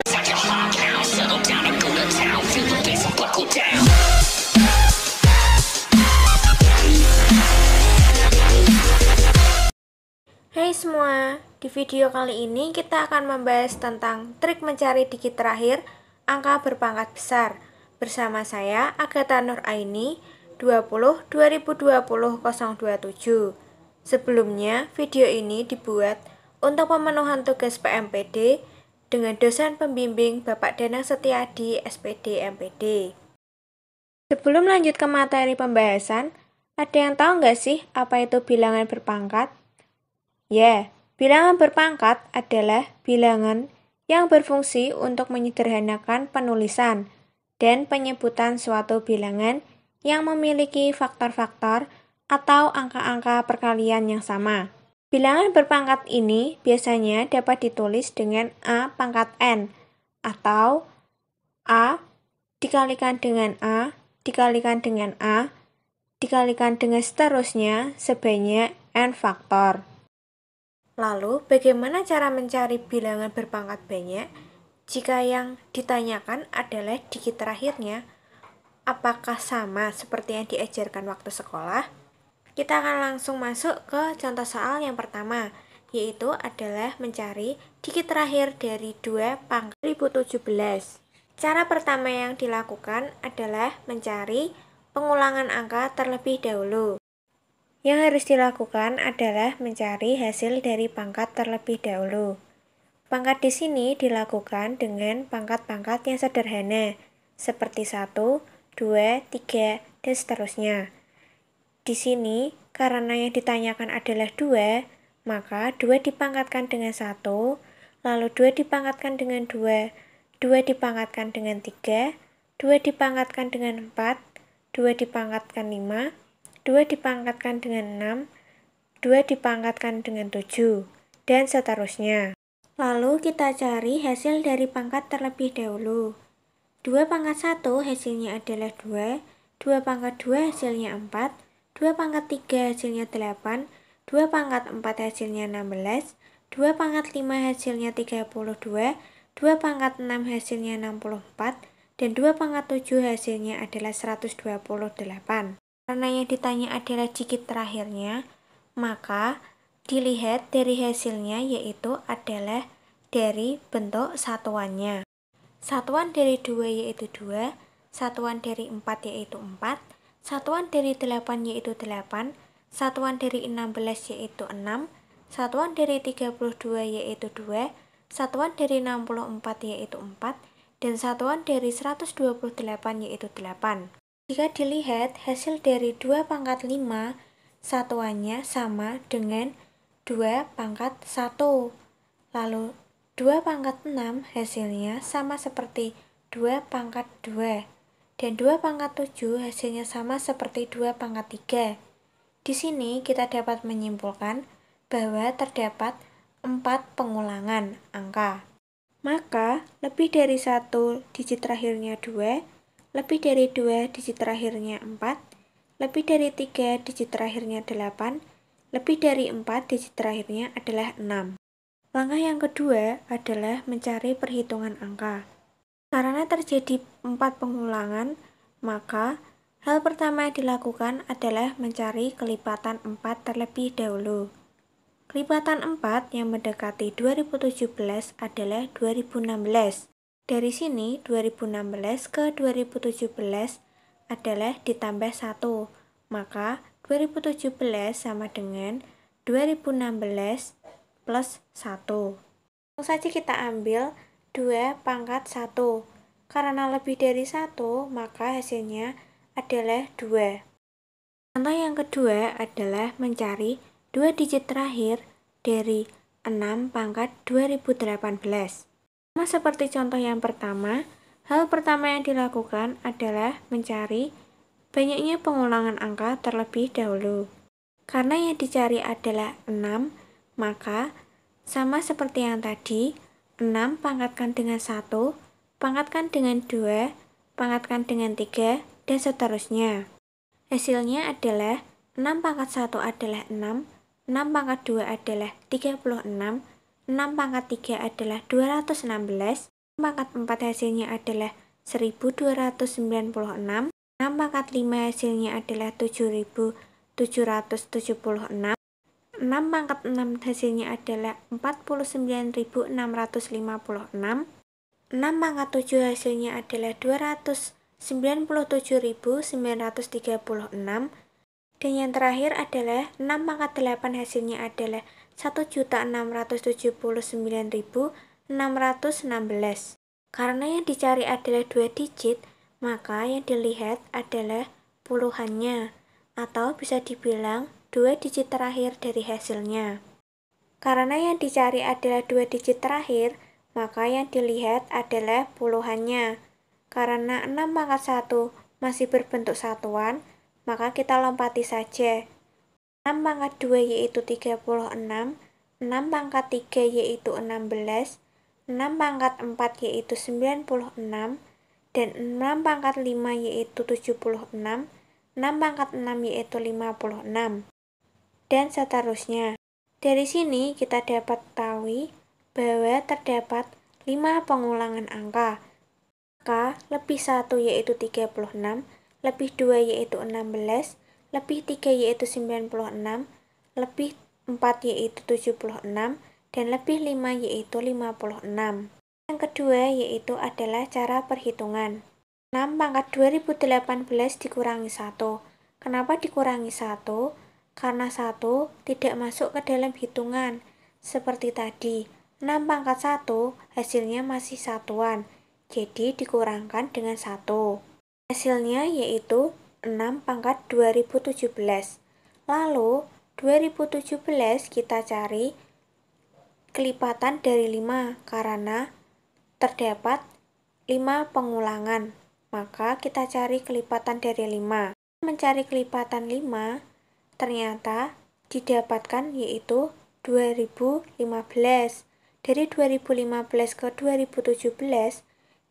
Hai semua, di video kali ini kita akan membahas tentang trik mencari digit terakhir angka berpangkat besar bersama saya Agatha Nuraini 20 2020 027. Sebelumnya, video ini dibuat untuk pemenuhan tugas PMPD dengan dosen pembimbing Bapak Danang Setiadi SPD MPD. Sebelum lanjut ke materi pembahasan, ada yang tahu nggak sih apa itu bilangan berpangkat? Ya, bilangan berpangkat adalah bilangan yang berfungsi untuk menyederhanakan penulisan dan penyebutan suatu bilangan yang memiliki faktor-faktor atau angka-angka perkalian yang sama. Bilangan berpangkat ini biasanya dapat ditulis dengan A pangkat N atau A dikalikan dengan A, dikalikan dengan A, dikalikan dengan seterusnya sebanyak N faktor. Lalu, bagaimana cara mencari bilangan berpangkat banyak jika yang ditanyakan adalah digit terakhirnya? Apakah sama seperti yang diajarkan waktu sekolah? Kita akan langsung masuk ke contoh soal yang pertama, yaitu adalah mencari digit terakhir dari 2 pangkat 2017. Cara pertama yang dilakukan adalah mencari pengulangan angka terlebih dahulu. Yang harus dilakukan adalah mencari hasil dari pangkat terlebih dahulu. Pangkat di sini dilakukan dengan pangkat-pangkat yang sederhana, seperti 1, 2, 3, dan seterusnya. Di sini, karena yang ditanyakan adalah 2, maka 2 dipangkatkan dengan 1, lalu 2 dipangkatkan dengan 2, 2 dipangkatkan dengan 3, 2 dipangkatkan dengan 4, 2 dipangkatkan 5, 2 dipangkatkan dengan 6, 2 dipangkatkan dengan 7, dan seterusnya. Lalu kita cari hasil dari pangkat terlebih dahulu. 2 pangkat 1 hasilnya adalah 2, 2 pangkat 2 hasilnya 4, 2 pangkat 3 hasilnya 8, 2 pangkat 4 hasilnya 16, 2 pangkat 5 hasilnya 32, 2 pangkat 6 hasilnya 64, dan 2 pangkat 7 hasilnya adalah 128. Karena yang ditanya adalah digit terakhirnya, maka dilihat dari hasilnya yaitu adalah dari bentuk satuannya. Satuan dari 2 yaitu 2, satuan dari 4 yaitu 4, satuan dari 8 yaitu 8, satuan dari 16 yaitu 6, satuan dari 32 yaitu 2, satuan dari 64 yaitu 4, dan satuan dari 128 yaitu 8. Jika dilihat hasil dari 2 pangkat 5, satuannya sama dengan 2 pangkat 1. Lalu 2 pangkat 6 hasilnya sama seperti 2 pangkat 2. Dan 2 pangkat 7 hasilnya sama seperti 2 pangkat 3. Di sini kita dapat menyimpulkan bahwa terdapat 4 pengulangan angka. Maka lebih dari 1 digit terakhirnya 2, lebih dari 2 digit terakhirnya 4, lebih dari 3 digit terakhirnya 8, lebih dari 4 digit terakhirnya adalah 6. Langkah yang kedua adalah mencari perhitungan angka. Karena terjadi 4 pengulangan, maka hal pertama yang dilakukan adalah mencari kelipatan 4 terlebih dahulu. Kelipatan 4 yang mendekati 2017 adalah 2016. Dari sini, 2016 ke 2017 adalah ditambah 1, maka 2017 sama dengan 2016 plus 1. Langsung saja kita ambil 2 pangkat 1. Karena lebih dari 1, maka hasilnya adalah 2. Contoh yang kedua adalah mencari 2 digit terakhir dari 6 pangkat 2018. Sama seperti contoh yang pertama, hal pertama yang dilakukan adalah mencari banyaknya pengulangan angka terlebih dahulu. Karena yang dicari adalah 6, maka sama seperti yang tadi, 6 pangkatkan dengan 1, pangkatkan dengan 2, pangkatkan dengan 3, dan seterusnya. Hasilnya adalah 6 pangkat 1 adalah 6, 6 pangkat 2 adalah 36, 6 pangkat 3 adalah 216, pangkat 4 hasilnya adalah 1296, 6 pangkat 5 hasilnya adalah 7776, 6 pangkat 6 hasilnya adalah 49656, 6 pangkat 7 hasilnya adalah 297.936, dan yang terakhir adalah 6 pangkat 8 hasilnya adalah 1.679.616. Karena yang dicari adalah 2 digit, maka yang dilihat adalah puluhannya, atau bisa dibilang 2 digit terakhir dari hasilnya. Karena yang dicari adalah 2 digit terakhir, maka yang dilihat adalah puluhannya. Karena 6 pangkat 1 masih berbentuk satuan, maka kita lompati saja. 6 pangkat 2 yaitu 36, 6 pangkat 3 yaitu 16, 6 pangkat 4 yaitu 96, dan 6 pangkat 5 yaitu 76, 6 pangkat 6 yaitu 56, dan seterusnya. Dari sini kita dapat ketahui bahwa terdapat 5 pengulangan angka. Maka lebih 1 yaitu 36, lebih 2 yaitu 16, lebih 3 yaitu 96, lebih 4 yaitu 76, dan lebih 5 yaitu 56. Yang kedua yaitu adalah cara perhitungan. 6 pangkat 2018 dikurangi 1. Kenapa dikurangi 1? Karena 1 tidak masuk ke dalam hitungan. Seperti tadi, 6 pangkat 1 hasilnya masih satuan, jadi dikurangkan dengan 1. Hasilnya yaitu 6 pangkat 2017. Lalu 2017 kita cari kelipatan dari 5 karena terdapat 5 pengulangan. Maka kita cari kelipatan dari 5. Mencari kelipatan 5 ternyata didapatkan yaitu 2015. Dari 2015 ke 2017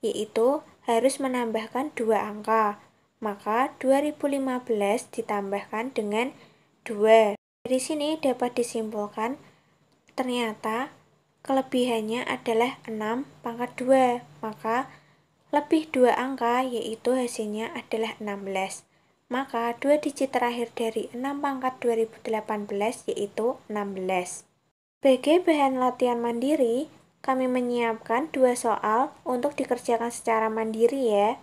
yaitu harus menambahkan 2 angka. Maka 2015 ditambahkan dengan 2. Dari sini dapat disimpulkan ternyata kelebihannya adalah 6 pangkat 2. Maka lebih 2 angka yaitu hasilnya adalah 16. Maka 2 digit terakhir dari 6 pangkat 2018 yaitu 16. Sebagai bahan latihan mandiri, kami menyiapkan 2 soal untuk dikerjakan secara mandiri ya.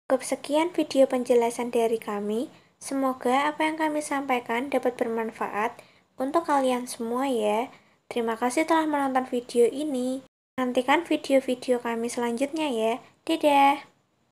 Cukup sekian video penjelasan dari kami. Semoga apa yang kami sampaikan dapat bermanfaat untuk kalian semua ya. Terima kasih telah menonton video ini. Nantikan video-video kami selanjutnya ya. Dadah!